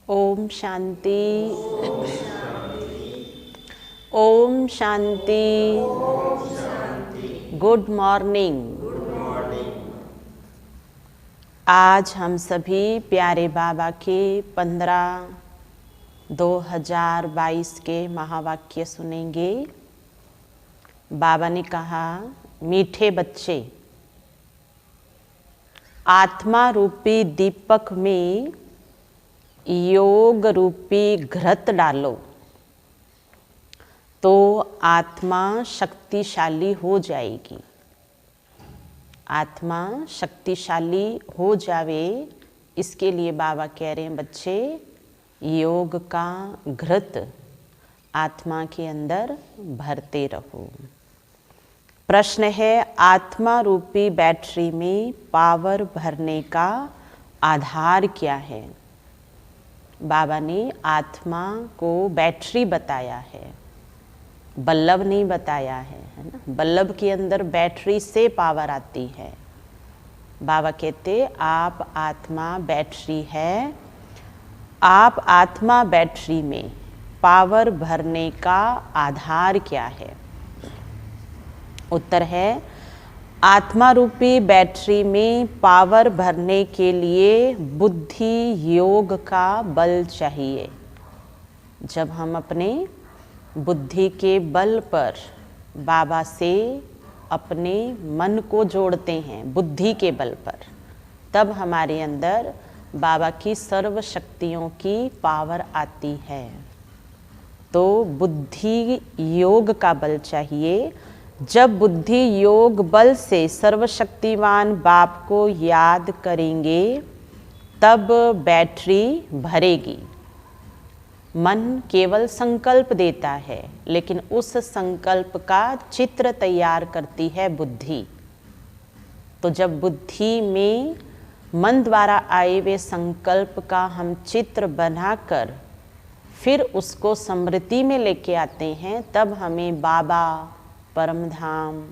Om Shanti. Om Shanti. Good morning. आज हम सभी प्यारे बाबा के 15/2022 के महावाक्य सुनेंगे। बाबा ने कहा, मीठे बच्चे, आत्मा रूपी दीपक में योग रूपी घृत डालो तो आत्मा शक्तिशाली हो जाएगी। आत्मा शक्तिशाली हो जावे, इसके लिए बाबा कह रहे हैं, बच्चे योग का घृत आत्मा के अंदर भरते रहो। प्रश्न है, आत्मा रूपी बैटरी में पावर भरने का आधार क्या है? बाबा ने आत्मा को बैटरी बताया है, बल्ब नहीं बताया है ना। बल्ब के अंदर बैटरी से पावर आती है। बाबा कहते, आप आत्मा बैटरी है। आप आत्मा बैटरी में पावर भरने का आधार क्या है? उत्तर है, आत्मा रूपी बैटरी में पावर भरने के लिए बुद्धि योग का बल चाहिए। जब हम अपने बुद्धि के बल पर बाबा से अपने मन को जोड़ते हैं, बुद्धि के बल पर, तब हमारे अंदर बाबा की सर्व शक्तियों की पावर आती है। तो बुद्धि योग का बल चाहिए। जब बुद्धि योग बल से सर्वशक्तिमान बाप को याद करेंगे, तब बैटरी भरेगी। मन केवल संकल्प देता है, लेकिन उस संकल्प का चित्र तैयार करती है बुद्धि। तो जब बुद्धि में मन द्वारा आए हुए संकल्प का हम चित्र बनाकर फिर उसको स्मृति में लेके आते हैं, तब हमें बाबा, परमधाम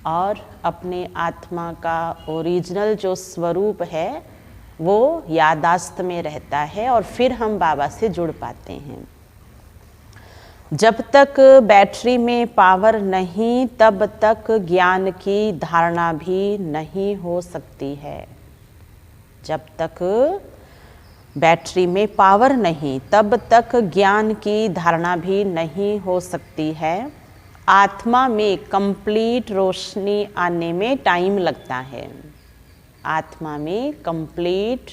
और अपने आत्मा का ओरिजिनल जो स्वरूप है वो यादाश्त में रहता है और फिर हम बाबा से जुड़ पाते हैं। जब तक बैटरी में पावर नहीं, तब तक ज्ञान की धारणा भी नहीं हो सकती है। जब तक बैटरी में पावर नहीं, तब तक ज्ञान की धारणा भी नहीं हो सकती है। आत्मा में कंप्लीट रोशनी आने में टाइम लगता है। आत्मा में कंप्लीट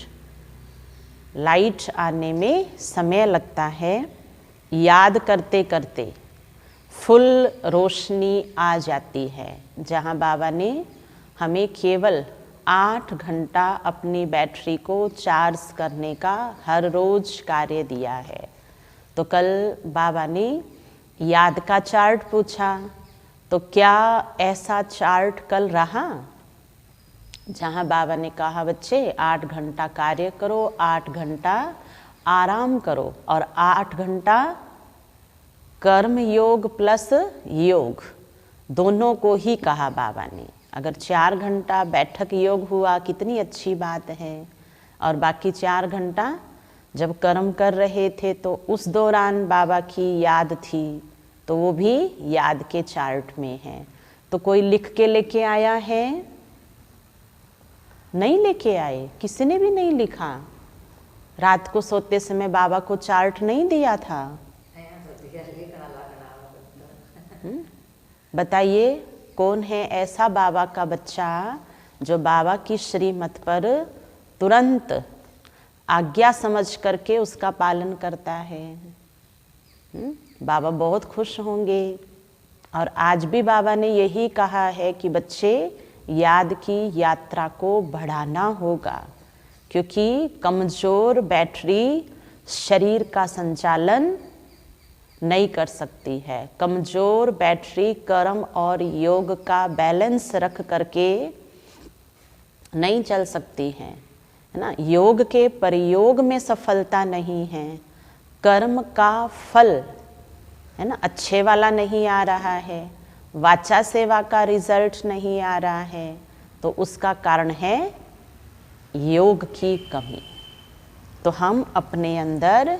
लाइट आने में समय लगता है। याद करते करते फुल रोशनी आ जाती है। जहाँ बाबा ने हमें केवल 8 घंटा अपनी बैटरी को चार्ज करने का हर रोज कार्य दिया है। तो कल बाबा ने याद का चार्ट पूछा, तो क्या ऐसा चार्ट कल रहा? जहाँ बाबा ने कहा, बच्चे 8 घंटा कार्य करो, 8 घंटा आराम करो और 8 घंटा कर्म योग प्लस योग, दोनों को ही कहा बाबा ने। अगर 4 घंटा बैठक योग हुआ, कितनी अच्छी बात है। और बाकी 4 घंटा जब कर्म कर रहे थे तो उस दौरान बाबा की याद थी, तो वो भी याद के चार्ट में है। तो कोई लिख के लेके आया है? नहीं लेके आए, किसी ने भी नहीं लिखा। रात को सोते समय बाबा को चार्ट नहीं दिया था। बताइए, कौन है ऐसा बाबा का बच्चा जो बाबा की श्रीमत पर तुरंत आज्ञा समझ करके उसका पालन करता है? बाबा बहुत खुश होंगे। और आज भी बाबा ने यही कहा है कि बच्चे, याद की यात्रा को बढ़ाना होगा, क्योंकि कमज़ोर बैटरी शरीर का संचालन नहीं कर सकती है। कमज़ोर बैटरी कर्म और योग का बैलेंस रख करके नहीं चल सकती है ना। योग के प्रयोग में सफलता नहीं है, कर्म का फल है ना अच्छे वाला नहीं आ रहा है, वाचा सेवा का रिजल्ट नहीं आ रहा है, तो उसका कारण है योग की कमी। तो हम अपने अंदर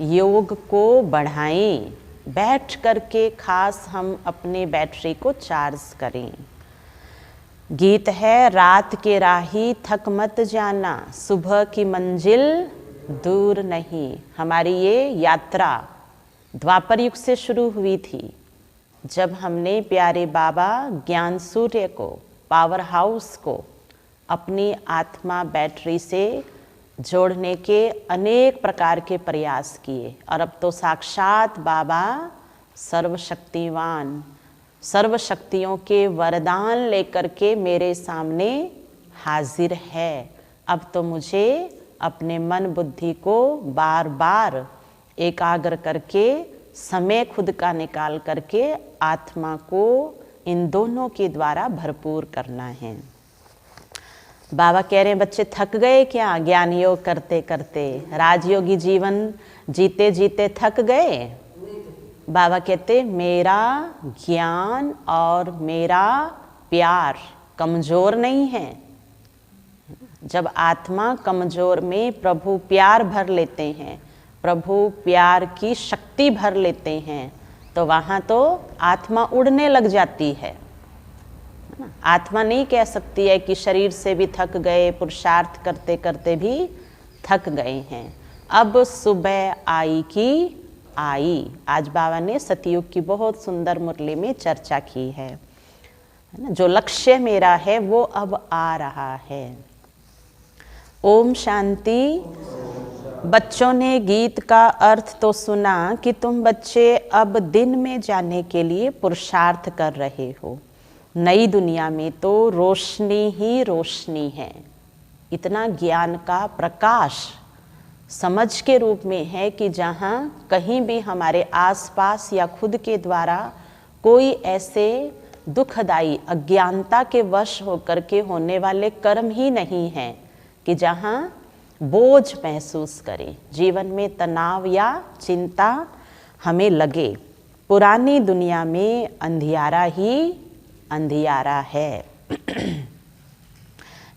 योग को बढ़ाएं, बैठ करके खास हम अपने बैटरी को चार्ज करें। गीत है, रात के राही थक मत जाना, सुबह की मंजिल दूर नहीं। हमारी ये यात्रा द्वापर युग से शुरू हुई थी, जब हमने प्यारे बाबा ज्ञान सूर्य को, पावर हाउस को अपनी आत्मा बैटरी से जोड़ने के अनेक प्रकार के प्रयास किए। और अब तो साक्षात बाबा सर्वशक्तिवान, सर्व शक्तियों के वरदान लेकर के मेरे सामने हाजिर है। अब तो मुझे अपने मन बुद्धि को बार बार एकाग्र करके, समय खुद का निकाल करके आत्मा को इन दोनों के द्वारा भरपूर करना है। बाबा कह रहे हैं, बच्चे थक गए क्या ज्ञान योग करते करते, राजयोगी जीवन जीते जीते थक गए? बाबा कहते, मेरा ज्ञान और मेरा प्यार कमजोर नहीं है। जब आत्मा कमजोर में प्रभु प्यार भर लेते हैं, प्रभु प्यार की शक्ति भर लेते हैं, तो वहाँ तो आत्मा उड़ने लग जाती है। आत्मा नहीं कह सकती है कि शरीर से भी थक गए, पुरुषार्थ करते करते भी थक गए हैं, अब सुबह आई की आई। आज बाबा ने सतयुग की बहुत सुंदर मुरली में चर्चा की है ना, जो लक्ष्य मेरा है वो अब आ रहा है। ओम शांति। बच्चों ने गीत का अर्थ तो सुना कि तुम बच्चे अब दिन में जाने के लिए पुरुषार्थ कर रहे हो। नई दुनिया में तो रोशनी ही रोशनी है। इतना ज्ञान का प्रकाश समझ के रूप में है कि जहाँ कहीं भी हमारे आसपास या खुद के द्वारा कोई ऐसे दुखदाई अज्ञानता के वश होकर के होने वाले कर्म ही नहीं हैं कि जहाँ बोझ महसूस करें, जीवन में तनाव या चिंता हमें लगे। पुरानी दुनिया में अंधियारा ही अंधियारा है।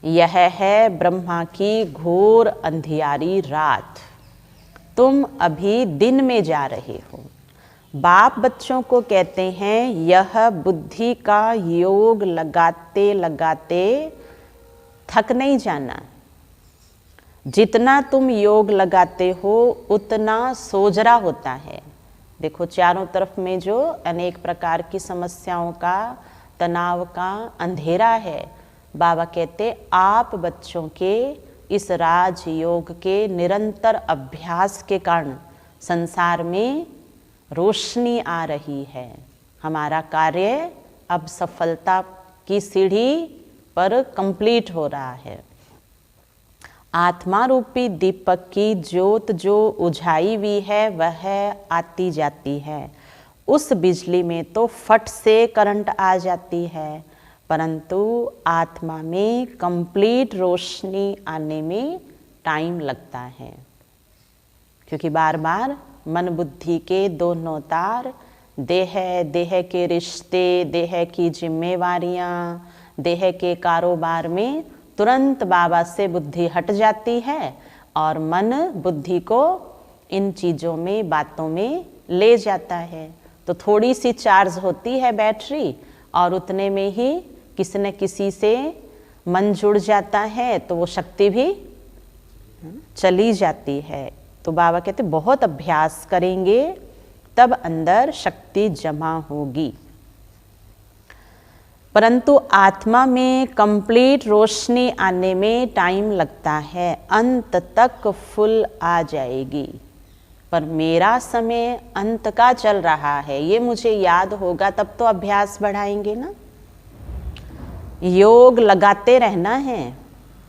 यह है ब्रह्मा की घोर अंधियारी रात। तुम अभी दिन में जा रहे हो। बाप बच्चों को कहते हैं, यह बुद्धि का योग लगाते लगाते थक नहीं जाना। जितना तुम योग लगाते हो उतना सोजरा होता है। देखो चारों तरफ में जो अनेक प्रकार की समस्याओं का, तनाव का अंधेरा है, बाबा कहते आप बच्चों के इस राजयोग के निरंतर अभ्यास के कारण संसार में रोशनी आ रही है। हमारा कार्य अब सफलता की सीढ़ी पर कंप्लीट हो रहा है। आत्मा रूपी दीपक की ज्योत जो उझाई हुई है वह आती जाती है। उस बिजली में तो फट से करंट आ जाती है, परंतु आत्मा में कंप्लीट रोशनी आने में टाइम लगता है, क्योंकि बार बार मन बुद्धि के दोनों तार, देह के रिश्ते, देह की जिम्मेवारियां, देह के कारोबार में तुरंत बाबा से बुद्धि हट जाती है और मन बुद्धि को इन चीज़ों में, बातों में ले जाता है। तो थोड़ी सी चार्ज होती है बैटरी और उतने में ही किसी न किसी से मन जुड़ जाता है तो वो शक्ति भी चली जाती है। तो बाबा कहते बहुत अभ्यास करेंगे तब अंदर शक्ति जमा होगी। परंतु आत्मा में कंप्लीट रोशनी आने में टाइम लगता है, अंत तक फुल आ जाएगी। पर मेरा समय अंत का चल रहा है, ये मुझे याद होगा, तब तो अभ्यास बढ़ाएंगे ना। योग लगाते रहना है।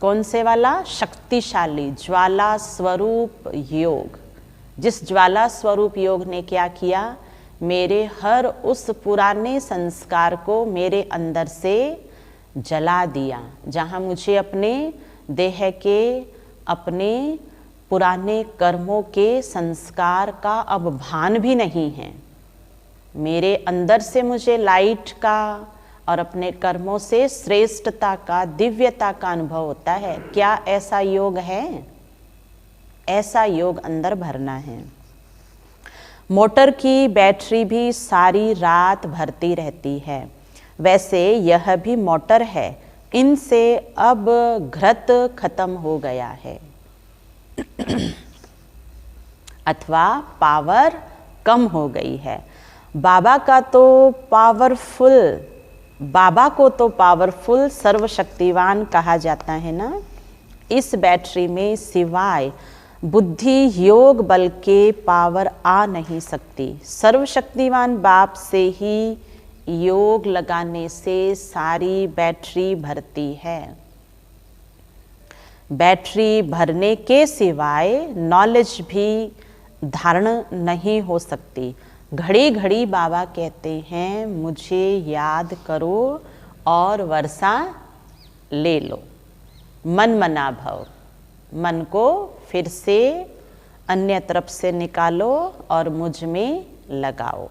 कौन से वाला? शक्तिशाली ज्वाला स्वरूप योग। जिस ज्वाला स्वरूप योग ने क्या किया, मेरे हर उस पुराने संस्कार को मेरे अंदर से जला दिया, जहाँ मुझे अपने देह के, अपने पुराने कर्मों के संस्कार का अब भान भी नहीं है। मेरे अंदर से मुझे लाइट का और अपने कर्मों से श्रेष्ठता का, दिव्यता का अनुभव होता है। क्या ऐसा योग है? ऐसा योग अंदर भरना है। मोटर की बैटरी भी सारी रात भरती रहती है, वैसे यह भी मोटर है, इनसे अब घृत खत्म हो गया है अथवा पावर कम हो गई है। बाबा को तो पावरफुल सर्वशक्तिवान कहा जाता है ना। इस बैटरी में सिवाय बुद्धि योग बल के पावर आ नहीं सकती। सर्वशक्तिवान बाप से ही योग लगाने से सारी बैटरी भरती है। बैटरी भरने के सिवाय नॉलेज भी धारण नहीं हो सकती। घड़ी घड़ी बाबा कहते हैं मुझे याद करो और वर्षा ले लो। मन मना भव, मन को फिर से अन्य तरफ से निकालो और मुझ में लगाओ।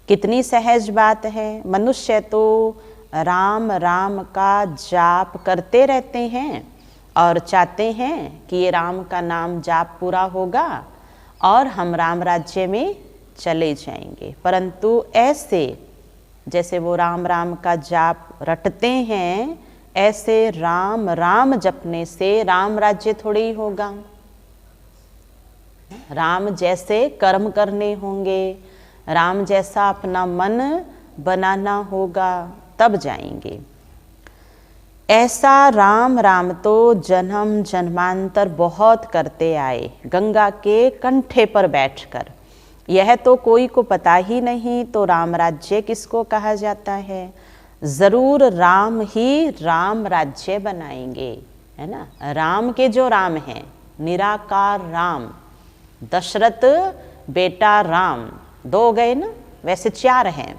कितनी सहज बात है। मनुष्य तो राम राम का जाप करते रहते हैं और चाहते हैं कि ये राम का नाम जाप पूरा होगा और हम राम राज्य में चले जाएंगे, परंतु ऐसे जैसे वो राम राम का जाप रटते हैं, ऐसे राम राम जपने से राम राज्य थोड़ी ही होगा। राम जैसे कर्म करने होंगे, राम जैसा अपना मन बनाना होगा, तब जाएंगे। ऐसा राम राम तो जन्म जन्मांतर बहुत करते आए, गंगा के कंठे पर बैठकर। यह तो कोई को पता ही नहीं, तो राम राज्य किसको कहा जाता है। जरूर राम ही राम राज्य बनाएंगे, है ना। राम के जो राम हैं, निराकार राम, दशरथ बेटा राम, 2 हो गए ना, वैसे 4 हैं।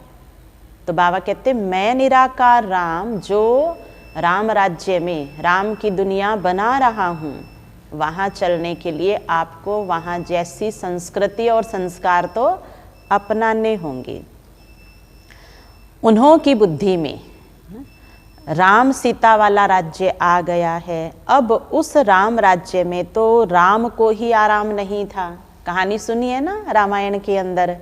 तो बाबा कहते मैं निराकार राम जो राम राज्य में राम की दुनिया बना रहा हूँ, वहाँ चलने के लिए आपको वहाँ जैसी संस्कृति और संस्कार तो अपनाने होंगे। उन्हों की बुद्धि में राम सीता वाला राज्य आ गया है। अब उस राम राज्य में तो राम को ही आराम नहीं था। कहानी सुनी है ना रामायण के अंदर।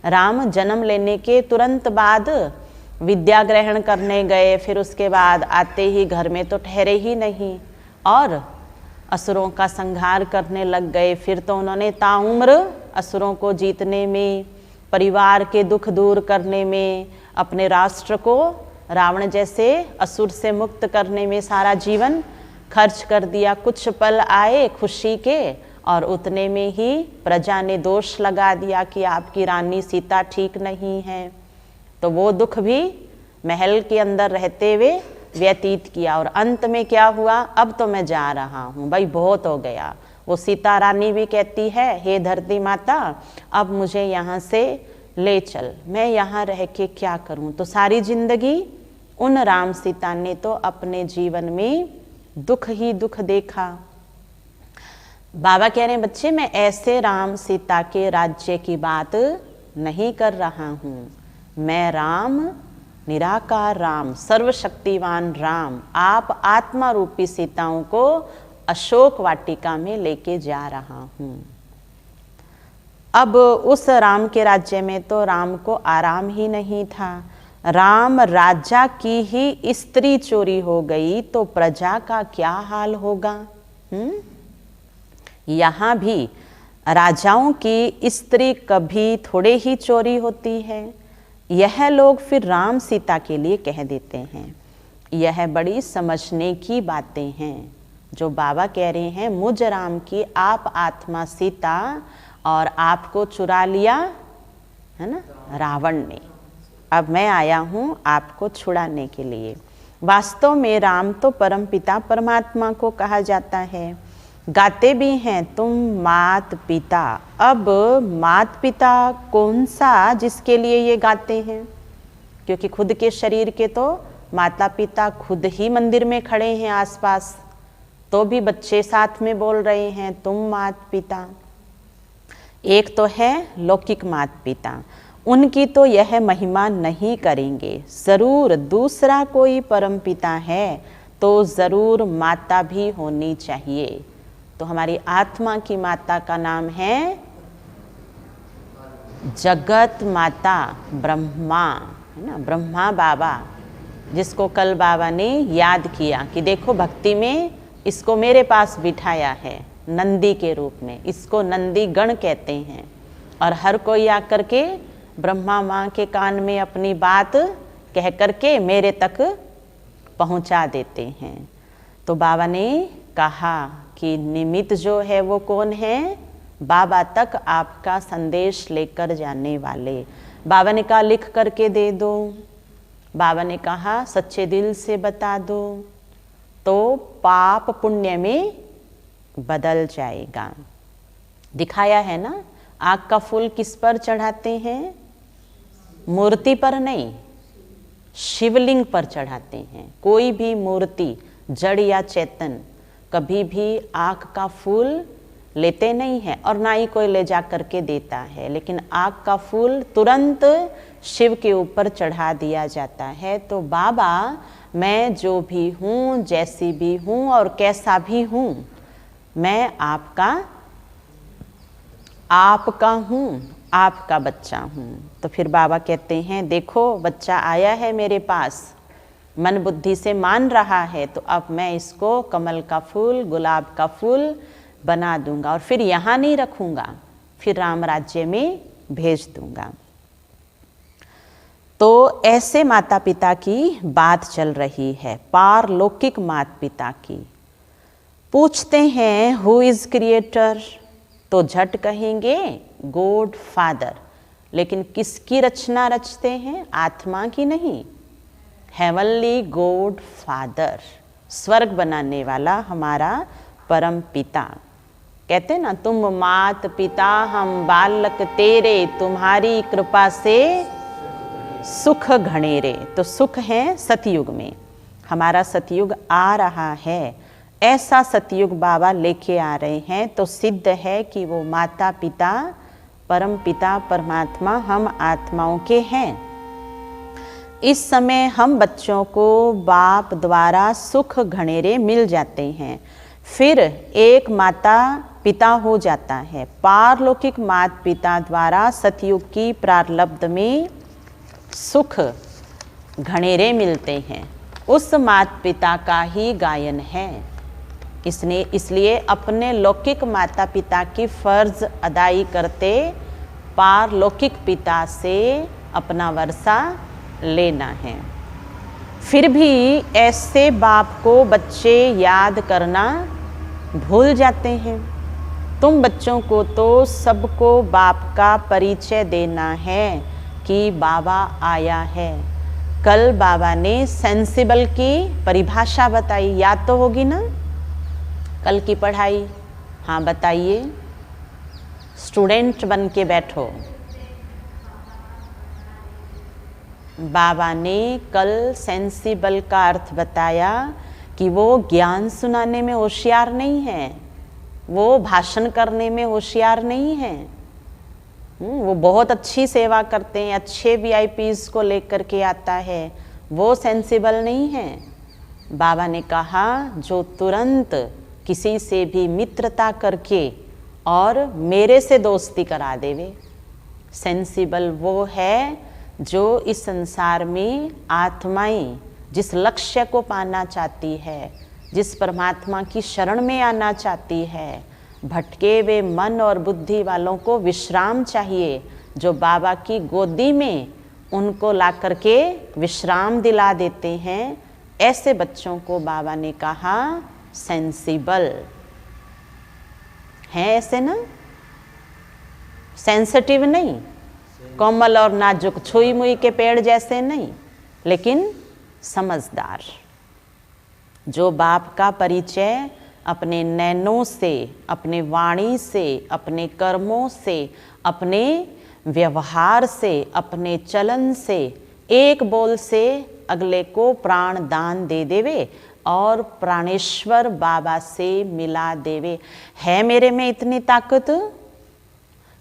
राम जन्म लेने के तुरंत बाद विद्या ग्रहण करने गए, फिर उसके बाद आते ही घर में तो ठहरे ही नहीं और असुरों का संहार करने लग गए। फिर तो उन्होंने ताउम्र असुरों को जीतने में, परिवार के दुख दूर करने में, अपने राष्ट्र को रावण जैसे असुर से मुक्त करने में सारा जीवन खर्च कर दिया। कुछ पल आए खुशी के और उतने में ही प्रजा ने दोष लगा दिया कि आपकी रानी सीता ठीक नहीं है। तो वो दुख भी महल के अंदर रहते हुए व्यतीत किया और अंत में क्या हुआ, अब तो मैं जा रहा हूँ भाई, बहुत हो गया। वो सीता रानी भी कहती है हे धरती माता, अब मुझे यहाँ से ले चल, मैं यहाँ रह के क्या करूँ। तो सारी जिंदगी उन राम सीता ने तो अपने जीवन में दुख ही दुख देखा। बाबा कह रहे हैं बच्चे मैं ऐसे राम सीता के राज्य की बात नहीं कर रहा हूँ। मैं राम, निराकार राम, सर्वशक्तिवान राम, आप आत्मा रूपी सीताओं को अशोक वाटिका में लेके जा रहा हूँ। अब उस राम के राज्य में तो राम को आराम ही नहीं था। राम राजा की ही स्त्री चोरी हो गई तो प्रजा का क्या हाल होगा। यहाँ भी राजाओं की स्त्री कभी थोड़े ही चोरी होती है। यह लोग फिर राम सीता के लिए कह देते हैं। यह बड़ी समझने की बातें हैं जो बाबा कह रहे हैं। मुझ राम की आप आत्मा सीता और आपको चुरा लिया है ना रावण ने। अब मैं आया हूँ आपको छुड़ाने के लिए। वास्तव में राम तो परम पिता परमात्मा को कहा जाता है। गाते भी हैं तुम मात पिता। अब मात पिता कौन सा जिसके लिए ये गाते हैं, क्योंकि खुद के शरीर के तो माता पिता खुद ही मंदिर में खड़े हैं आसपास, तो भी बच्चे साथ में बोल रहे हैं तुम मात पिता। एक तो है लौकिक मात पिता, उनकी तो यह महिमा नहीं करेंगे। जरूर दूसरा कोई परम पिता है तो जरूर माता भी होनी चाहिए। तो हमारी आत्मा की माता का नाम है जगत माता ब्रह्मा, है ना, ब्रह्मा बाबा, जिसको कल बाबा ने याद किया कि देखो भक्ति में इसको मेरे पास बिठाया है नंदी के रूप में, इसको नंदी गण कहते हैं। और हर कोई आकर के ब्रह्मा माँ के कान में अपनी बात कह करके मेरे तक पहुँचा देते हैं। तो बाबा ने कहा कि निमित्त जो है वो कौन है? बाबा तक आपका संदेश लेकर जाने वाले। बाबा ने कहा लिख करके दे दो, बाबा ने कहा सच्चे दिल से बता दो, तो पाप पुण्य में बदल जाएगा। दिखाया है ना, आग का फूल किस पर चढ़ाते हैं? मूर्ति पर नहीं, शिवलिंग पर चढ़ाते हैं। कोई भी मूर्ति जड़ या चेतन कभी भी आग का फूल लेते नहीं है और ना ही कोई ले जा करके देता है, लेकिन आग का फूल तुरंत शिव के ऊपर चढ़ा दिया जाता है। तो बाबा मैं जो भी हूँ, जैसी भी हूँ और कैसा भी हूँ, मैं आपका हूँ, आपका बच्चा हूँ। तो फिर बाबा कहते हैं देखो बच्चा आया है मेरे पास, मन बुद्धि से मान रहा है, तो अब मैं इसको कमल का फूल, गुलाब का फूल बना दूंगा और फिर यहाँ नहीं रखूंगा, फिर राम राज्य में भेज दूंगा। तो ऐसे माता पिता की बात चल रही है, पारलौकिक माता पिता की। पूछते हैं हु इज क्रिएटर, तो झट कहेंगे गॉड फादर। लेकिन किसकी रचना रचते हैं? आत्मा की नहीं, हेवनली गॉड फादर, स्वर्ग बनाने वाला हमारा परम पिता। कहते ना तुम मात पिता हम बालक तेरे, तुम्हारी कृपा से सुख घनेरे। तो सुख है सतयुग में, हमारा सतयुग आ रहा है, ऐसा सतयुग बाबा लेके आ रहे हैं। तो सिद्ध है कि वो माता पिता, परम पिता परमात्मा हम आत्माओं के हैं। इस समय हम बच्चों को बाप द्वारा सुख घनेरे मिल जाते हैं, फिर एक माता पिता हो जाता है। पारलौकिक माता पिता द्वारा सतयुग की प्रारब्ध में सुख घनेरे मिलते हैं, उस माता पिता का ही गायन है। इसलिए अपने लौकिक माता पिता की फर्ज अदाई करते पारलौकिक पिता से अपना वर्षा लेना है। फिर भी ऐसे बाप को बच्चे याद करना भूल जाते हैं। तुम बच्चों को तो सबको बाप का परिचय देना है कि बाबा आया है। कल बाबा ने सेंसिबल की परिभाषा बताई, याद तो होगी ना कल की पढ़ाई? हाँ बताइए, स्टूडेंट बन के बैठो। बाबा ने कल सेंसिबल का अर्थ बताया कि वो ज्ञान सुनाने में होशियार नहीं है, वो भाषण करने में होशियार नहीं है। वो बहुत अच्छी सेवा करते हैं, अच्छे वीआईपीज को लेकर के आता है, वो सेंसिबल नहीं है। बाबा ने कहा जो तुरंत किसी से भी मित्रता करके और मेरे से दोस्ती करा देवे, सेंसिबल वो है जो इस संसार में आत्माएं जिस लक्ष्य को पाना चाहती है, जिस परमात्मा की शरण में आना चाहती है, भटके हुए मन और बुद्धि वालों को विश्राम चाहिए, जो बाबा की गोदी में उनको ला करके विश्राम दिला देते हैं, ऐसे बच्चों को बाबा ने कहा सेंसिबल हैं। ऐसे ना, सेंसिटिव नहीं, कोमल और नाजुक छुई मुई के पेड़ जैसे नहीं, लेकिन समझदार, जो बाप का परिचय अपने नैनों से, अपने वाणी से, अपने कर्मों से, अपने व्यवहार से, अपने चलन से, एक बोल से अगले को प्राण दान दे देवे और प्राणेश्वर बाबा से मिला देवे। है मेरे में इतनी ताकत?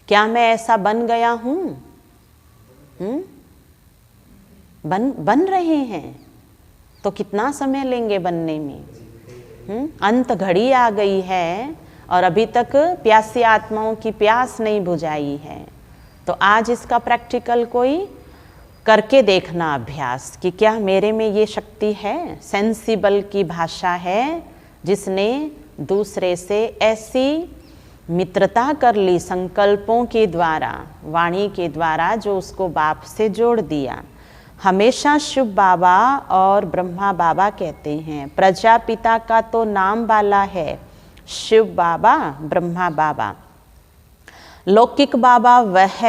क्या मैं ऐसा बन गया हूँ? बन रहे हैं, तो कितना समय लेंगे बनने में? अंत घड़ी आ गई है और अभी तक प्यासी आत्माओं की प्यास नहीं बुझाई है। तो आज इसका प्रैक्टिकल कोई करके देखना अभ्यास कि क्या मेरे में ये शक्ति है, सेंसिबल की भाषा है, जिसने दूसरे से ऐसी मित्रता कर ली संकल्पों के द्वारा, वाणी के द्वारा, जो उसको बाप से जोड़ दिया। हमेशा शिव बाबा और ब्रह्मा बाबा कहते हैं, प्रजापिता का तो नाम वाला है शिव बाबा, ब्रह्मा बाबा। लौकिक बाबा वह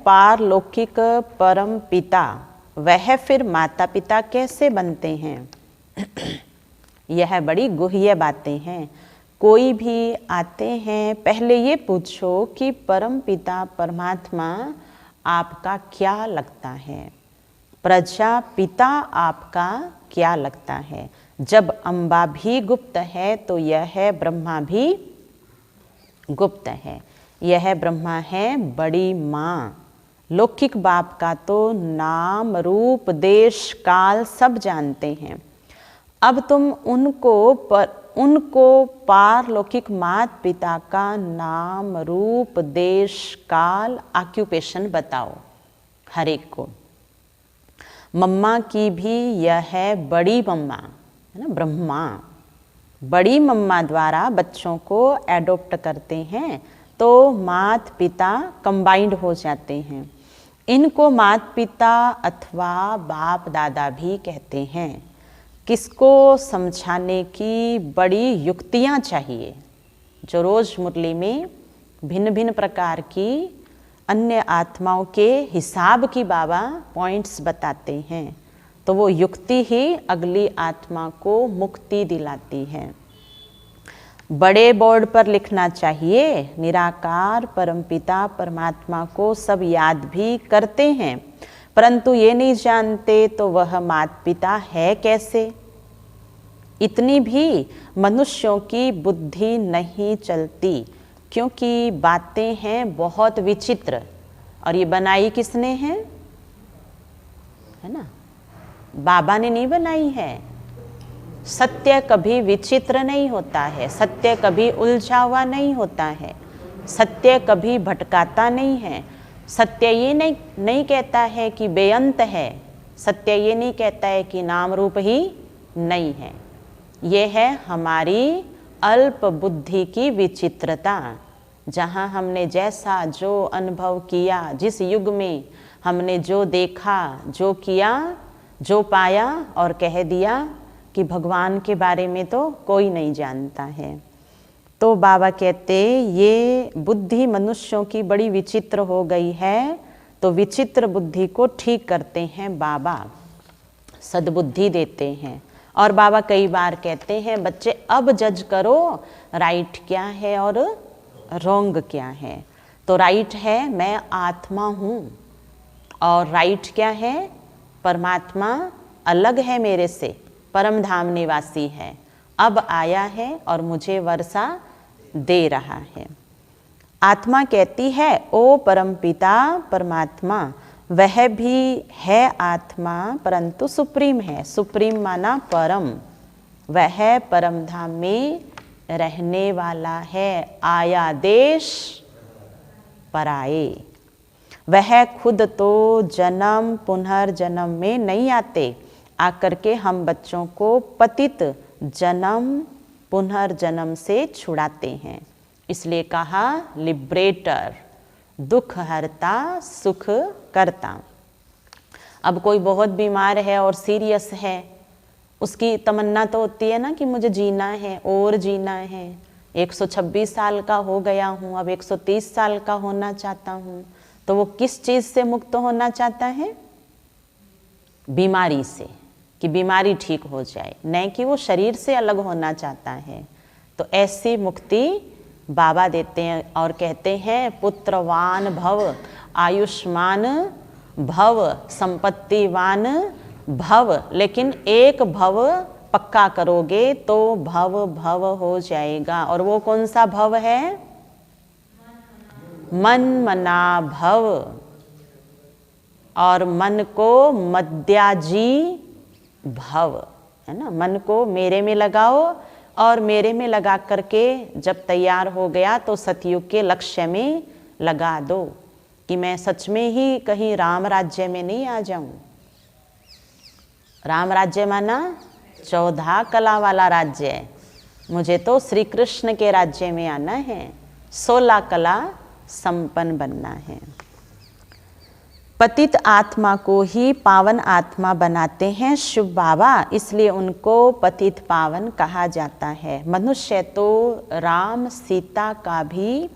पारलौकिक परम पिता, वह फिर माता पिता कैसे बनते हैं? यह बड़ी गुह्य बातें हैं। कोई भी आते हैं, पहले ये पूछो कि परम पिता परमात्मा आपका क्या लगता है, प्रजापिता आपका क्या लगता है। जब अम्बा भी गुप्त है तो यह ब्रह्मा भी गुप्त है। यह ब्रह्मा है बड़ी माँ। लौकिक बाप का तो नाम रूप देश काल सब जानते हैं। अब तुम उनको पारलौकिक मात पिता का नाम रूप देश काल ऑक्यूपेशन बताओ हर एक को। मम्मा की भी यह है बड़ी मम्मा, है ना, ब्रह्मा। बड़ी मम्मा द्वारा बच्चों को एडॉप्ट करते हैं तो मात पिता कंबाइंड हो जाते हैं। इनको मात पिता अथवा बाप दादा भी कहते हैं। किसको समझाने की बड़ी युक्तियाँ चाहिए, जो रोज़ मुरली में भिन्न भिन्न प्रकार की अन्य आत्माओं के हिसाब की बाबा पॉइंट्स बताते हैं, तो वो युक्ति ही अगली आत्मा को मुक्ति दिलाती है। बड़े बोर्ड पर लिखना चाहिए, निराकार परमपिता परमात्मा को सब याद भी करते हैं, परंतु ये नहीं जानते तो वह माता पिता है कैसे। इतनी भी मनुष्यों की बुद्धि नहीं चलती, क्योंकि बातें हैं बहुत विचित्र। और ये बनाई किसने है ना? बाबा ने नहीं बनाई है। सत्य कभी विचित्र नहीं होता है, सत्य कभी उलझा हुआ नहीं होता है, सत्य कभी भटकाता नहीं है। सत्य ये नहीं कहता है कि बेअंत है, सत्य ये नहीं कहता है कि नाम रूप ही नहीं है। ये है हमारी अल्प बुद्धि की विचित्रता, जहाँ हमने जैसा जो अनुभव किया, जिस युग में हमने जो देखा, जो किया, जो पाया और कह दिया कि भगवान के बारे में तो कोई नहीं जानता है। तो बाबा कहते ये बुद्धि मनुष्यों की बड़ी विचित्र हो गई है, तो विचित्र बुद्धि को ठीक करते हैं बाबा, सद्बुद्धि देते हैं। और बाबा कई बार कहते हैं, बच्चे अब जज करो राइट क्या है और रॉन्ग क्या है। तो राइट है मैं आत्मा हूँ, और राइट क्या है, परमात्मा अलग है मेरे से, परम धाम निवासी है, अब आया है और मुझे वर्षा दे रहा है। आत्मा कहती है ओ परमपिता परमात्मा, वह भी है आत्मा परंतु सुप्रीम है। सुप्रीम माना परम, वह परम धाम में रहने वाला है, आया देश पराए। वह खुद तो जन्म पुनर्जन्म में नहीं आते, आकर के हम बच्चों को पतित जन्म पुनर्जन्म से छुड़ाते हैं। इसलिए कहा लिबरेटर, दुख हरता सुख करता। अब कोई बहुत बीमार है और सीरियस है, उसकी तमन्ना तो होती है ना कि मुझे जीना है और जीना है। 126 साल का हो गया हूँ, अब 130 साल का होना चाहता हूँ। तो वो किस चीज़ से मुक्त होना चाहता है? बीमारी से, कि बीमारी ठीक हो जाए, न कि वो शरीर से अलग होना चाहता है। तो ऐसी मुक्ति बाबा देते हैं और कहते हैं पुत्रवान भव, आयुष्मान भव, संपत्तिवान भव। लेकिन एक भव पक्का करोगे तो भव भव हो जाएगा। और वो कौन सा भव है? मन मना भव। और मन को मद्याजी भव, है ना। मन को मेरे में लगाओ और मेरे में लगा करके जब तैयार हो गया तो सतयुग के लक्ष्य में लगा दो कि मैं सच में ही कहीं राम राज्य में नहीं आ जाऊं। राम राज्य माना 14 कला वाला राज्य। मुझे तो श्री कृष्ण के राज्य में आना है, 16 कला संपन्न बनना है। पतित आत्मा को ही पावन आत्मा बनाते हैं शिव बाबा, इसलिए उनको पतित पावन कहा जाता है। मनुष्य तो राम सीता का भी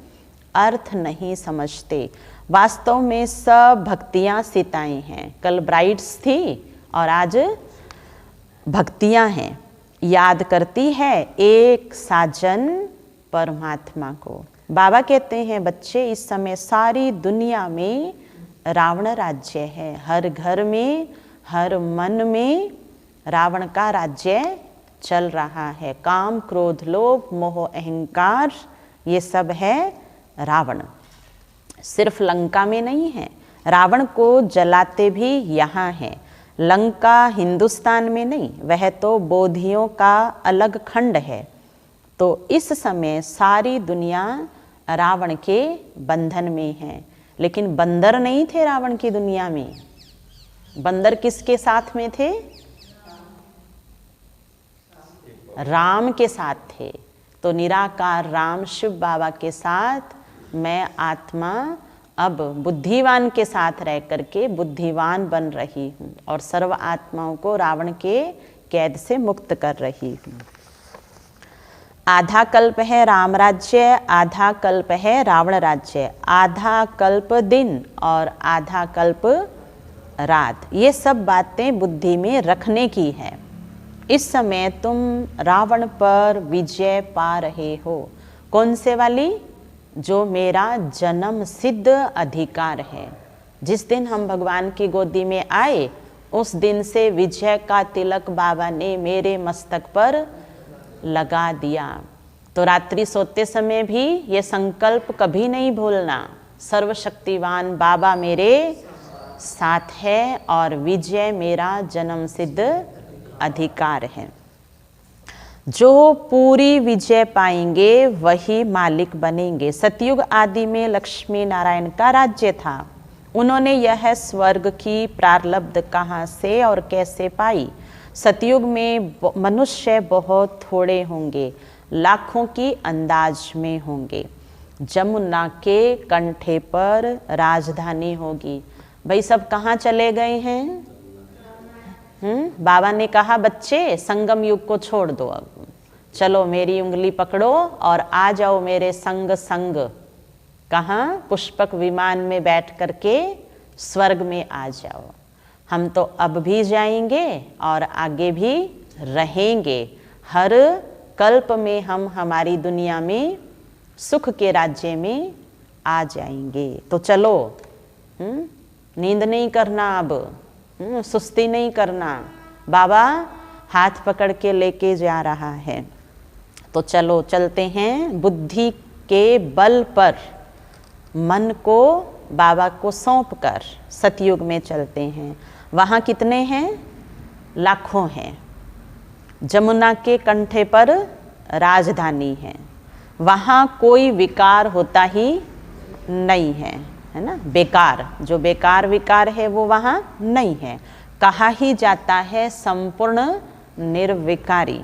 अर्थ नहीं समझते। वास्तव में सब भक्तियां सीताएं हैं। कल ब्राइड्स थी और आज भक्तियां हैं। याद करती है एक साजन परमात्मा को। बाबा कहते हैं बच्चे, इस समय सारी दुनिया में रावण राज्य है। हर घर में, हर मन में रावण का राज्य चल रहा है। काम, क्रोध, लोभ, मोह, अहंकार, ये सब है रावण। सिर्फ लंका में नहीं है, रावण को जलाते भी यहाँ हैं। लंका हिंदुस्तान में नहीं, वह तो बोधियों का अलग खंड है। तो इस समय सारी दुनिया रावण के बंधन में है। लेकिन बंदर नहीं थे रावण की दुनिया में। बंदर किसके साथ में थे? राम के साथ थे। तो निराकार राम शिव बाबा के साथ मैं आत्मा अब बुद्धिवान के साथ रह करके बुद्धिवान बन रही हूँ और सर्व आत्माओं को रावण के कैद से मुक्त कर रही हूँ। आधा कल्प है राम राज्य, आधा कल्प है रावण राज्य। आधा कल्प दिन और आधा कल्प रात, ये सब बातें बुद्धि में रखने की है। इस समय तुम रावण पर विजय पा रहे हो। कौन से वाली? जो मेरा जन्म सिद्ध अधिकार है। जिस दिन हम भगवान की गोदी में आए उस दिन से विजय का तिलक बाबा ने मेरे मस्तक पर लगा दिया। तो रात्रि सोते समय भी ये संकल्प कभी नहीं भूलना, सर्वशक्तिवान बाबा मेरे साथ है और विजय मेरा जन्म सिद्ध अधिकार है। जो पूरी विजय पाएंगे वही मालिक बनेंगे। सतयुग आदि में लक्ष्मी नारायण का राज्य था। उन्होंने यह स्वर्ग की प्रारब्ध कहाँ से और कैसे पाई? सतयुग में मनुष्य बहुत थोड़े होंगे, लाखों की अंदाज में होंगे। जमुना के कंठे पर राजधानी होगी। भाई सब कहाँ चले गए हैं? बाबा ने कहा बच्चे संगम युग को छोड़ दो, अब चलो मेरी उंगली पकड़ो और आ जाओ मेरे संग संग। कहाँ? पुष्पक विमान में बैठ करके स्वर्ग में आ जाओ। हम तो अब भी जाएंगे और आगे भी रहेंगे। हर कल्प में हम हमारी दुनिया में सुख के राज्य में आ जाएंगे। तो चलो, नींद नहीं करना, अब सुस्ती नहीं करना। बाबा हाथ पकड़ के लेके जा रहा है। तो चलो चलते हैं। बुद्धि के बल पर मन को बाबा को सौंप कर सतयुग में चलते हैं। वहाँ कितने हैं? लाखों हैं। जमुना के कंठे पर राजधानी है। वहाँ कोई विकार होता ही नहीं है, है ना? बेकार, जो बेकार विकार है वो वहाँ नहीं है। कहा ही जाता है संपूर्ण निर्विकारी।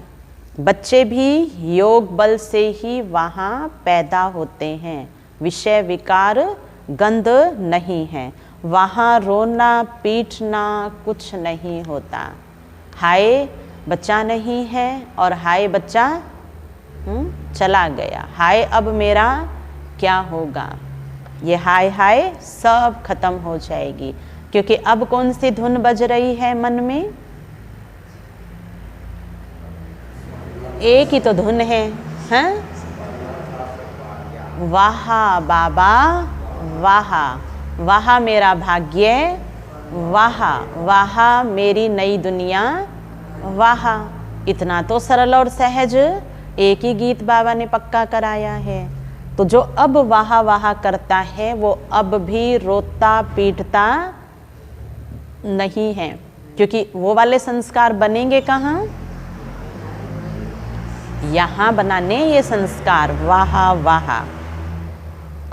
बच्चे भी योग बल से ही वहाँ पैदा होते हैं। विषय विकार गंध नहीं है। वहाँ रोना पीटना कुछ नहीं होता। हाय बच्चा नहीं है और हाय बच्चा चला गया, हाय अब मेरा क्या होगा, ये हाय हाय सब खत्म हो जाएगी। क्योंकि अब कौन सी धुन बज रही है मन में? एक ही तो धुन है, हैं? वाह बाबा वाह, वाह मेरा भाग्य, वाह वाह मेरी नई दुनिया, वाह। इतना तो सरल और सहज एक ही गीत बाबा ने पक्का कराया है। तो जो अब वाह वाह करता है वो अब भी रोता पीटता नहीं है। क्योंकि वो वाले संस्कार बनेंगे कहाँ? यहाँ बनाने ये संस्कार, वाह वाह।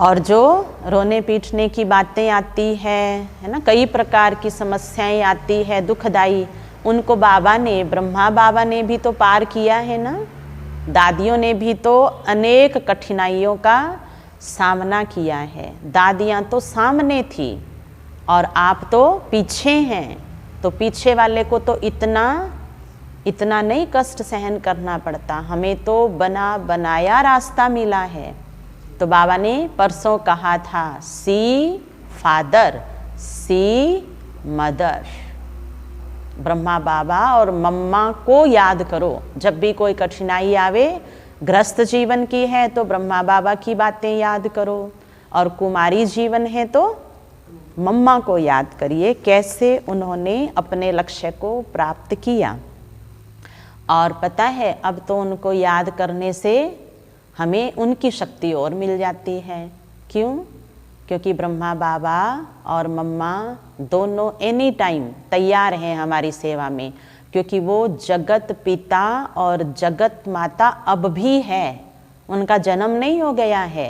और जो रोने पीटने की बातें आती है ना, कई प्रकार की समस्याएं आती है दुखदाई, उनको बाबा ने, ब्रह्मा बाबा ने भी तो पार किया है ना। दादियों ने भी तो अनेक कठिनाइयों का सामना किया है। दादियाँ तो सामने थी और आप तो पीछे हैं, तो पीछे वाले को तो इतना नहीं कष्ट सहन करना पड़ता, हमें तो बना बनाया रास्ता मिला है। तो बाबा ने परसों कहा था, सी फादर सी मदर, ब्रह्मा बाबा और मम्मा को याद करो। जब भी कोई कठिनाई आवे, गृहस्थ जीवन की है तो ब्रह्मा बाबा की बातें याद करो, और कुमारी जीवन है तो मम्मा को याद करिए, कैसे उन्होंने अपने लक्ष्य को प्राप्त किया। और पता है, अब तो उनको याद करने से हमें उनकी शक्ति और मिल जाती है। क्यों? क्योंकि ब्रह्मा बाबा और मम्मा दोनों एनी टाइम तैयार हैं हमारी सेवा में, क्योंकि वो जगत पिता और जगत माता अब भी है। उनका जन्म नहीं हो गया है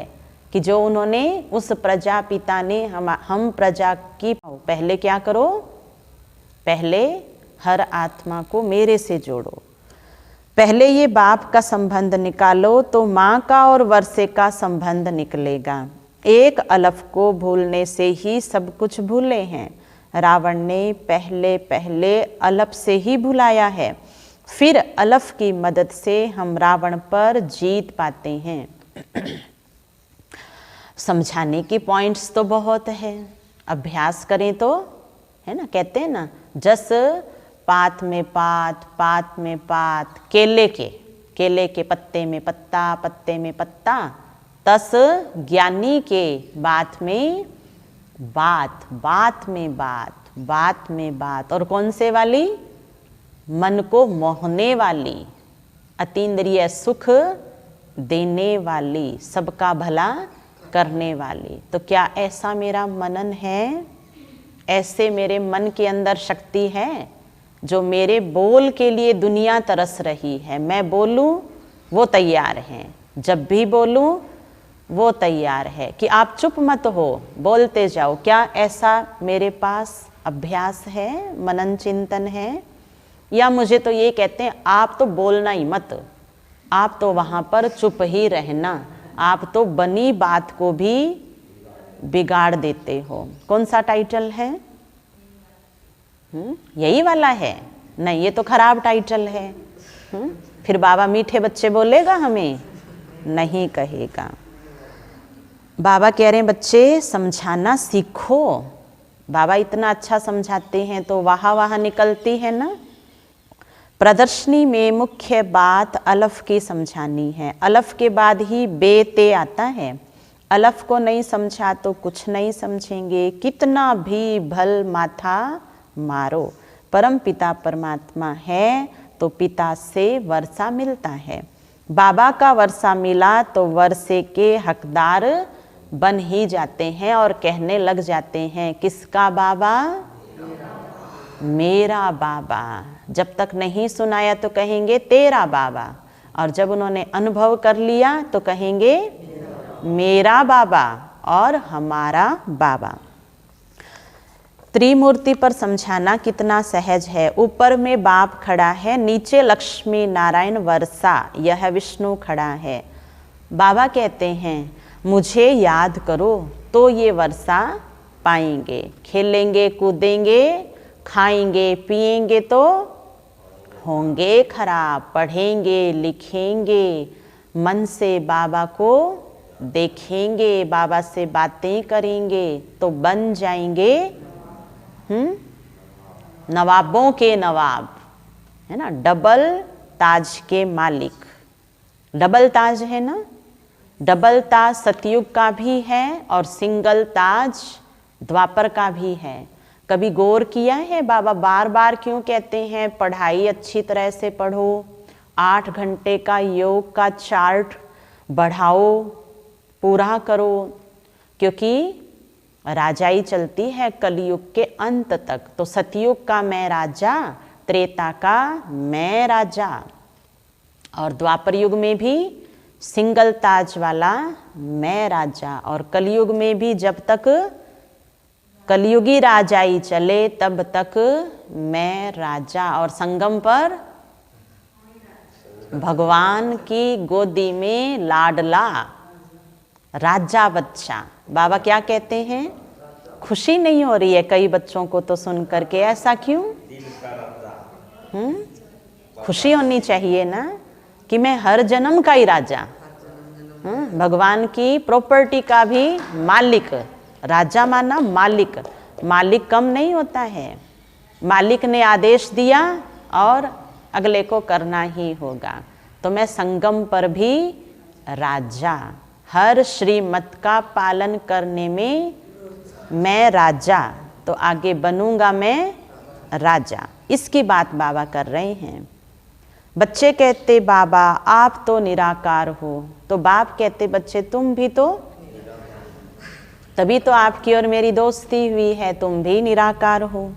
कि जो उन्होंने, उस प्रजापिता ने हम प्रजा की, पहले क्या करो, पहले हर आत्मा को मेरे से जोड़ो, पहले ये बाप का संबंध निकालो तो माँ का और वर्षे का संबंध निकलेगा। एक अलफ को भूलने से ही सब कुछ भूले हैं। रावण ने पहले अलफ से ही भुलाया है, फिर अलफ की मदद से हम रावण पर जीत पाते हैं। समझाने की पॉइंट्स तो बहुत है, अभ्यास करें तो, है ना, कहते हैं ना, जस पात में पात, पात में पात, केले के पत्ते में पत्ता, पत्ते में पत्ता, तस ज्ञानी के बात में बात, बात में बात, बात में बात। और कौन से वाली? मन को मोहने वाली, अतीन्द्रिय सुख देने वाली, सबका भला करने वाली। तो क्या ऐसा मेरा मनन है? ऐसे मेरे मन के अंदर शक्ति है जो मेरे बोल के लिए दुनिया तरस रही है। मैं बोलूं वो तैयार हैं, जब भी बोलूं वो तैयार है कि आप चुप मत हो, बोलते जाओ। क्या ऐसा मेरे पास अभ्यास है, मनन चिंतन है? या मुझे तो ये कहते हैं आप तो बोलना ही मत, आप तो वहाँ पर चुप ही रहना, आप तो बनी बात को भी बिगाड़ देते हो। कौन सा टाइटल है? यही वाला है? नहीं, ये तो खराब टाइटल है। फिर बाबा मीठे बच्चे बोलेगा हमें? नहीं कहेगा। बाबा कह रहे हैं बच्चे समझाना सीखो। बाबा इतना अच्छा समझाते हैं तो वाह वाह निकलती है ना। प्रदर्शनी में मुख्य बात अलफ की समझानी है। अलफ के बाद ही बेते आता है। अलफ को नहीं समझा तो कुछ नहीं समझेंगे, कितना भी भल माथा मारो। परम पिता परमात्मा है तो पिता से वर्षा मिलता है। बाबा का वर्षा मिला तो वर्षे के हकदार बन ही जाते हैं और कहने लग जाते हैं, किसका बाबा? मेरा बाबा। जब तक नहीं सुनाया तो कहेंगे तेरा बाबा, और जब उन्होंने अनुभव कर लिया तो कहेंगे मेरा बाबा और हमारा बाबा। त्रिमूर्ति पर समझाना कितना सहज है। ऊपर में बाप खड़ा है, नीचे लक्ष्मी नारायण वर्षा, यह विष्णु खड़ा है। बाबा कहते हैं मुझे याद करो तो ये वर्षा पाएंगे। खेलेंगे कूदेंगे खाएंगे पिएंगे तो होंगे खराब, पढ़ेंगे लिखेंगे, मन से बाबा को देखेंगे, बाबा से बातें करेंगे तो बन जाएंगे नवाबों के नवाब, है ना, डबल ताज के मालिक। डबल ताज है ना, डबल ताज सतयुग का भी है और सिंगल ताज द्वापर का भी है। कभी गौर किया है बाबा बार बार क्यों कहते हैं पढ़ाई अच्छी तरह से पढ़ो, 8 घंटे का योग का चार्ट बढ़ाओ, पूरा करो, क्योंकि राजाई चलती है कलयुग के अंत तक। तो सतयुग का मैं राजा, त्रेता का मैं राजा। और द्वापर युग में भी सिंगल ताज वाला मैं राजा, और कलयुग में भी जब तक कलयुगी राजाई चले तब तक मैं राजा, और संगम पर भगवान की गोदी में लाडला राजा बच्चा। बाबा क्या कहते हैं? खुशी नहीं हो रही है कई बच्चों को तो सुन करके, ऐसा क्यों? खुशी होनी चाहिए ना कि मैं हर जन्म का ही राजा, भगवान की प्रॉपर्टी का भी मालिक। राजा माना मालिक, मालिक कम नहीं होता है। मालिक ने आदेश दिया और अगले को करना ही होगा। तो मैं संगम पर भी राजा, हर श्रीमत का पालन करने में मैं राजा, तो आगे बनूंगा मैं राजा। इसकी बात बाबा कर रहे हैं। बच्चे कहते बाबा आप तो निराकार हो, तो बाप कहते बच्चे तुम भी तो, तभी तो आपकी और मेरी दोस्ती हुई है, तुम भी निराकार हो।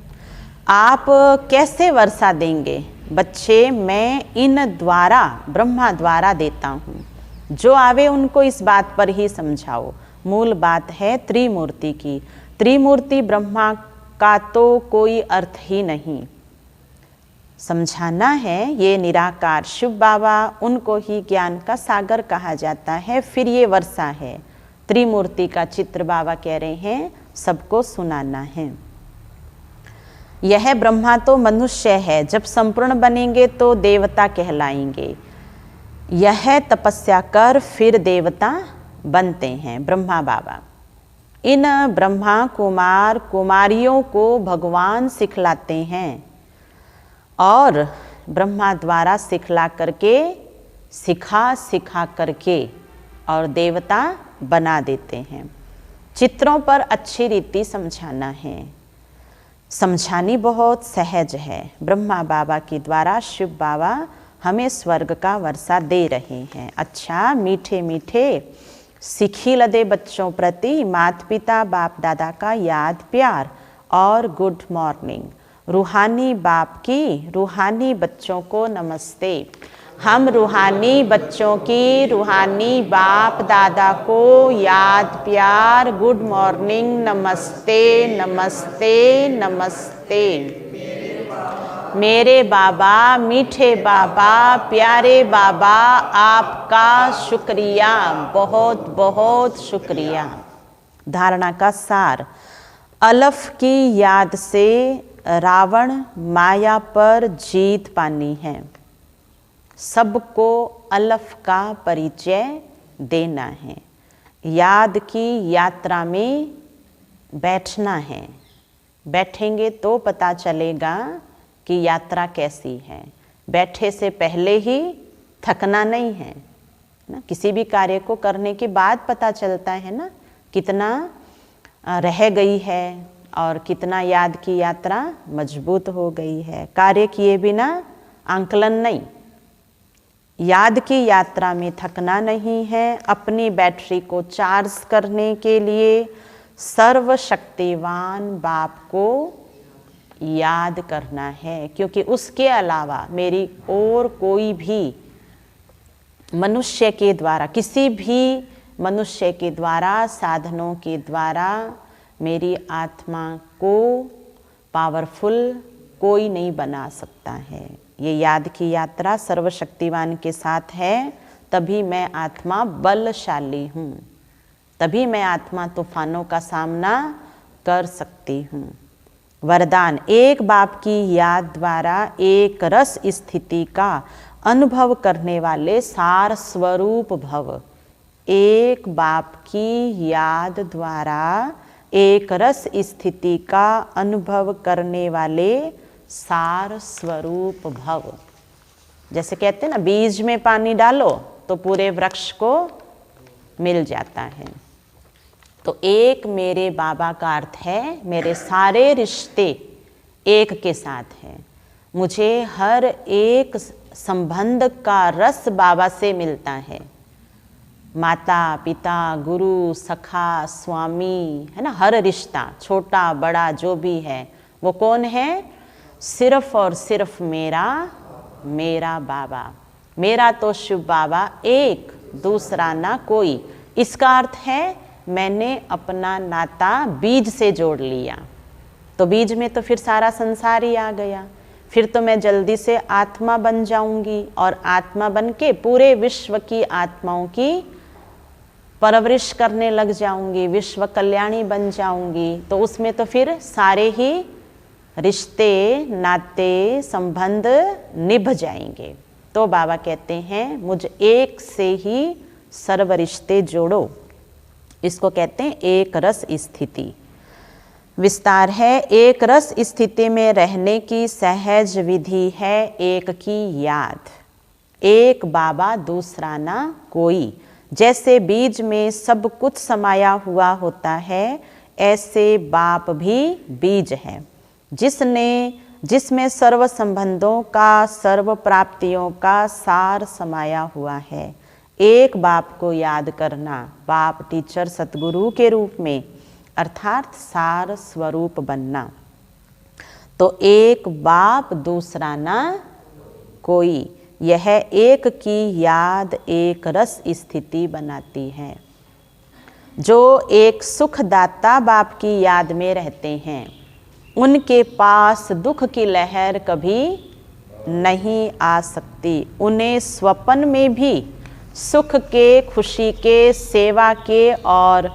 आप कैसे वर्षा देंगे? बच्चे मैं इन द्वारा, ब्रह्मा द्वारा देता हूँ, जो आवे उनको इस बात पर ही समझाओ। मूल बात है त्रिमूर्ति की। त्रिमूर्ति ब्रह्मा का तो कोई अर्थ ही नहीं, समझाना है। ये निराकार शिव बाबा, उनको ही ज्ञान का सागर कहा जाता है। फिर ये वर्षा है, त्रिमूर्ति का चित्र बाबा कह रहे हैं सबको सुनाना है। यह ब्रह्मा तो मनुष्य है, जब संपूर्ण बनेंगे तो देवता कहलाएंगे। यह तपस्या कर फिर देवता बनते हैं ब्रह्मा बाबा। इन ब्रह्मा कुमार कुमारियों को भगवान सिखलाते हैं, और ब्रह्मा द्वारा सिखला करके, सिखा करके और देवता बना देते हैं। चित्रों पर अच्छी रीति समझाना है, समझानी बहुत सहज है। ब्रह्मा बाबा के द्वारा शिव बाबा हमें स्वर्ग का वर्षा दे रहे हैं। अच्छा मीठे मीठे सिखी लदे बच्चों प्रति माता पिता बाप दादा का याद प्यार और गुड मॉर्निंग। रूहानी बाप की रूहानी बच्चों को नमस्ते। हम रूहानी बच्चों की रूहानी बाप दादा को याद प्यार गुड मॉर्निंग, नमस्ते नमस्ते नमस्ते। मेरे बाबा, मीठे बाबा, प्यारे बाबा, आपका शुक्रिया, बहुत बहुत शुक्रिया। धारणा का सार। अलफ की याद से रावण माया पर जीत पानी है। सबको अलफ का परिचय देना है। याद की यात्रा में बैठना है। बैठेंगे तो पता चलेगा कि यात्रा कैसी है। बैठे से पहले ही थकना नहीं है ना। किसी भी कार्य को करने के बाद पता चलता है ना कितना रह गई है और कितना याद की यात्रा मजबूत हो गई है। कार्य किए बिना आंकलन नहीं। याद की यात्रा में थकना नहीं है। अपनी बैटरी को चार्ज करने के लिए सर्वशक्तिवान बाप को याद करना है, क्योंकि उसके अलावा मेरी और कोई भी मनुष्य के द्वारा, किसी भी मनुष्य के द्वारा, साधनों के द्वारा मेरी आत्मा को पावरफुल कोई नहीं बना सकता है। ये याद की यात्रा सर्वशक्तिवान के साथ है, तभी मैं आत्मा बलशाली हूँ, तभी मैं आत्मा तूफानों का सामना कर सकती हूँ। वरदान। एक बाप की याद द्वारा एक रस स्थिति का अनुभव करने वाले सार स्वरूप भव। एक बाप की याद द्वारा एक रस स्थिति का अनुभव करने वाले सार स्वरूप भव। जैसे कहते हैं ना, बीज में पानी डालो तो पूरे वृक्ष को मिल जाता है। तो एक मेरे बाबा का अर्थ है मेरे सारे रिश्ते एक के साथ हैं। मुझे हर एक संबंध का रस बाबा से मिलता है। माता पिता गुरु सखा स्वामी, है ना, हर रिश्ता छोटा बड़ा जो भी है वो कौन है? सिर्फ और सिर्फ मेरा बाबा। मेरा तो शिव बाबा एक, दूसरा ना कोई। इसका अर्थ है मैंने अपना नाता बीज से जोड़ लिया। तो बीज में तो फिर सारा संसार ही आ गया। फिर तो मैं जल्दी से आत्मा बन जाऊंगी और आत्मा बन के पूरे विश्व की आत्माओं की परवरिश करने लग जाऊंगी, विश्व कल्याणी बन जाऊंगी। तो उसमें तो फिर सारे ही रिश्ते, नाते, संबंध निभ जाएंगे। तो बाबा कहते हैं मुझ एक से ही सर्व रिश्ते जोड़ो। इसको कहते हैं एक रस स्थिति। विस्तार है, एक रस स्थिति में रहने की सहज विधि है एक की याद। एक बाबा दूसरा ना कोई। जैसे बीज में सब कुछ समाया हुआ होता है, ऐसे बाप भी बीज है जिसमें सर्व संबंधों का, सर्व प्राप्तियों का सार समाया हुआ है। एक बाप को याद करना, बाप टीचर सतगुरु के रूप में, अर्थात सार स्वरूप बनना। तो एक बाप दूसरा ना कोई, यह एक की याद एक रस स्थिति बनाती है। जो एक सुखदाता बाप की याद में रहते हैं, उनके पास दुख की लहर कभी नहीं आ सकती। उन्हें स्वप्न में भी सुख के, खुशी के, सेवा के और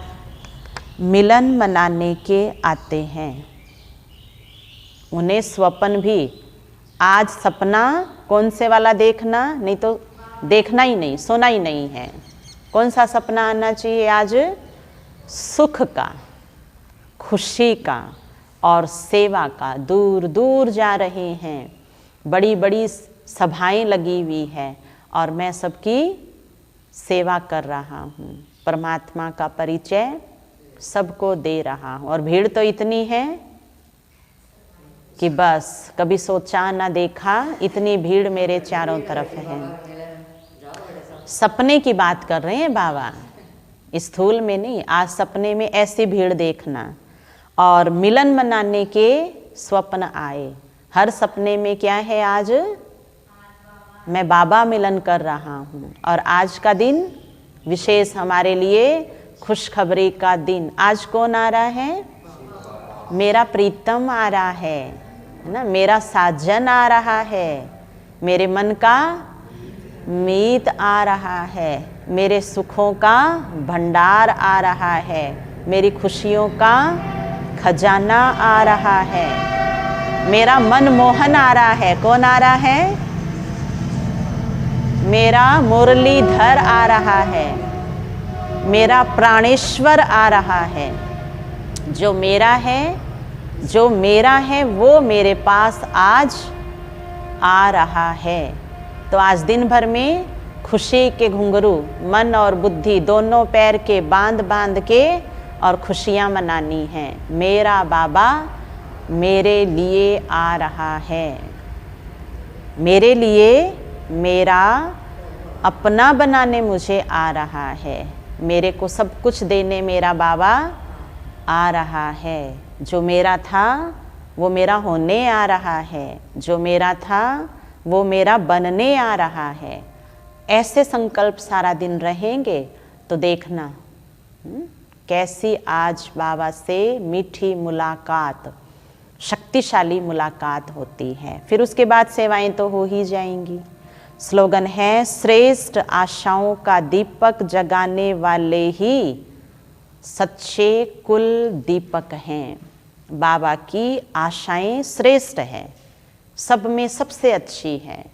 मिलन मनाने के आते हैं। उन्हें स्वप्न भी, आज सपना कौन से वाला देखना, नहीं तो देखना ही नहीं, सोना ही नहीं है। कौन सा सपना आना चाहिए आज? सुख का, खुशी का और सेवा का। दूर दूर जा रहे हैं, बड़ी बड़ी सभाएं लगी हुई है और मैं सबकी सेवा कर रहा हूँ। परमात्मा का परिचय सबको दे रहा हूँ। और भीड़ तो इतनी है कि बस कभी सोचा ना देखा, इतनी भीड़ मेरे चारों तरफ है। सपने की बात कर रहे हैं बाबा, स्थूल में नहीं। आज सपने में ऐसी भीड़ देखना। और मिलन मनाने के स्वप्न आए। हर सपने में क्या है? आज मैं बाबा मिलन कर रहा हूँ। और आज का दिन विशेष हमारे लिए खुशखबरी का दिन। आज कौन आ रहा है? मेरा प्रीतम आ रहा है ना, मेरा साजन आ रहा है, मेरे मन का मीत आ रहा है, मेरे सुखों का भंडार आ रहा है, मेरी खुशियों का खजाना आ रहा है, मेरा मनमोहन आ रहा है। कौन आ रहा है? मेरा मुरलीधर आ रहा है, मेरा प्राणेश्वर आ रहा है। जो मेरा है वो मेरे पास आज आ रहा है। तो आज दिन भर में खुशी के घुंघरू मन और बुद्धि दोनों पैर के बांध बांध के और खुशियां मनानी हैं। मेरा बाबा मेरे लिए आ रहा है, मेरे लिए मेरा अपना बनाने मुझे आ रहा है, मेरे को सब कुछ देने मेरा बाबा आ रहा है। जो मेरा था वो मेरा होने आ रहा है, जो मेरा था वो मेरा बनने आ रहा है। ऐसे संकल्प सारा दिन रहेंगे तो देखना कैसी आज बाबा से मीठी मुलाकात, शक्तिशाली मुलाकात होती है। फिर उसके बाद सेवाएं तो हो ही जाएंगी। स्लोगन है, श्रेष्ठ आशाओं का दीपक जगाने वाले ही सच्चे कुल दीपक हैं। बाबा की आशाएं श्रेष्ठ हैं, सब में सबसे अच्छी है।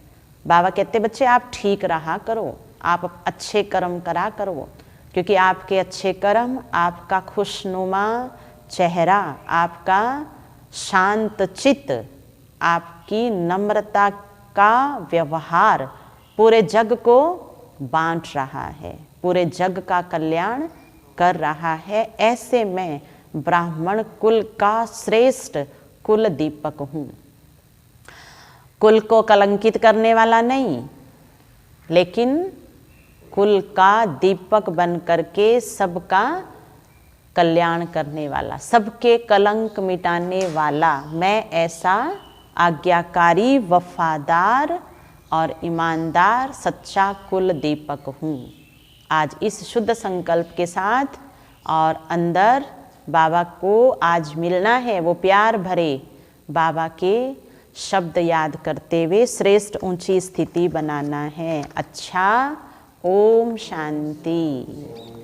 बाबा कहते बच्चे आप ठीक रहा करो, आप अच्छे कर्म करा करो, क्योंकि आपके अच्छे कर्म, आपका खुशनुमा चेहरा, आपका शांत चित्त, आपकी नम्रता का व्यवहार पूरे जग को बांट रहा है, पूरे जग का कल्याण कर रहा है। ऐसे मैं ब्राह्मण कुल का श्रेष्ठ कुल दीपक हूँ। कुल को कलंकित करने वाला नहीं, लेकिन कुल का दीपक बन करके सबका कल्याण करने वाला, सबके कलंक मिटाने वाला। मैं ऐसा आज्ञाकारी, वफादार और ईमानदार सच्चा कुल दीपक हूँ। आज इस शुद्ध संकल्प के साथ और अंदर बाबा को आज मिलना है, वो प्यार भरे बाबा के शब्द याद करते हुए श्रेष्ठ ऊंची स्थिति बनाना है। अच्छा, ओम शांति।